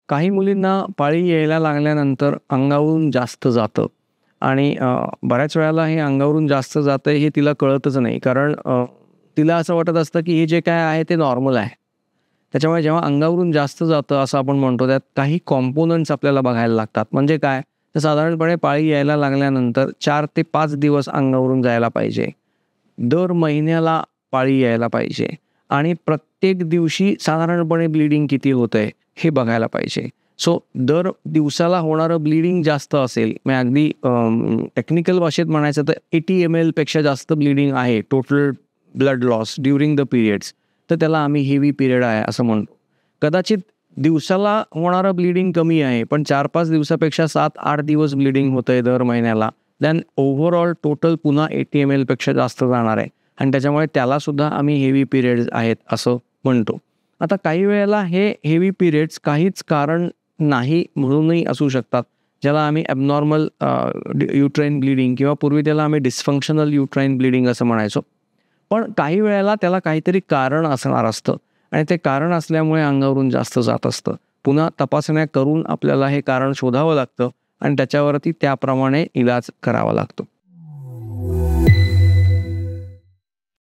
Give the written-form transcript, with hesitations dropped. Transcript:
काही मुलींना पाळी यायला लागल्यानंतर अंगावरून जास्त जातं आणि बऱ्याच वेळेला हे अंगावरून जास्त जातं हे तिला कळतच नाही. कारण तिला असं वाटत असतं की हे जे काय आहे ते नॉर्मल आहे. त्याच्यामुळे जेव्हा अंगावरून जास्त जातं असं आपण म्हणतो, त्यात काही कॉम्पोनंट्स आपल्याला बघायला लागतात. म्हणजे काय? तर साधारणपणे पाळी यायला लागल्यानंतर 4 ते 5 दिवस अंगावरून जायला पाहिजे. दर महिन्याला पाळी यायला पाहिजे आणि प्रत्येक दिवशी साधारणपणे ब्लीडिंग किती होतंय हे बघायला पाहिजे. सो दर दिवसाला होणारं ब्लीडिंग जास्त असेल, म्हणजे अगदी टेक्निकल भाषेत म्हणायचं तर 80 ml पेक्षा जास्त ब्लीडिंग आहे total blood loss during the periods, तर त्याला आम्ही हेवी पिरियड आहे असं म्हणतो. कदाचित दिवसाला होणारं ब्लीडिंग कमी आहे, पण 4-5 दिवसापेक्षा 7-8 दिवस ब्लीडिंग होतंय दर महिन्याला, देन ओव्हरऑल टोटल पुन्हा 80 ml पेक्षा जास्त जाणार आहे आणि त्याच्यामुळे त्यालासुद्धा आम्ही हेवी पिरियड्स आहेत असं म्हणतो. आता काही वेळेला हे हेवी पिरियड्स काहीच कारण नाही म्हणूनही असू शकतात, ज्याला आम्ही ॲबनॉर्मल युट्राईन ब्लीडिंग किंवा पूर्वी त्याला आम्ही डिस्फंक्शनल युट्राईन ब्लीडिंग असं म्हणायचो. पण काही वेळेला त्याला काहीतरी कारण असणार असतं आणि ते कारण असल्यामुळे अंगावरून जास्त जात असतं. पुन्हा तपासण्या करून आपल्याला हे कारण शोधावं लागतं आणि त्याच्यावरती त्याप्रमाणे इलाज करावा लागतो.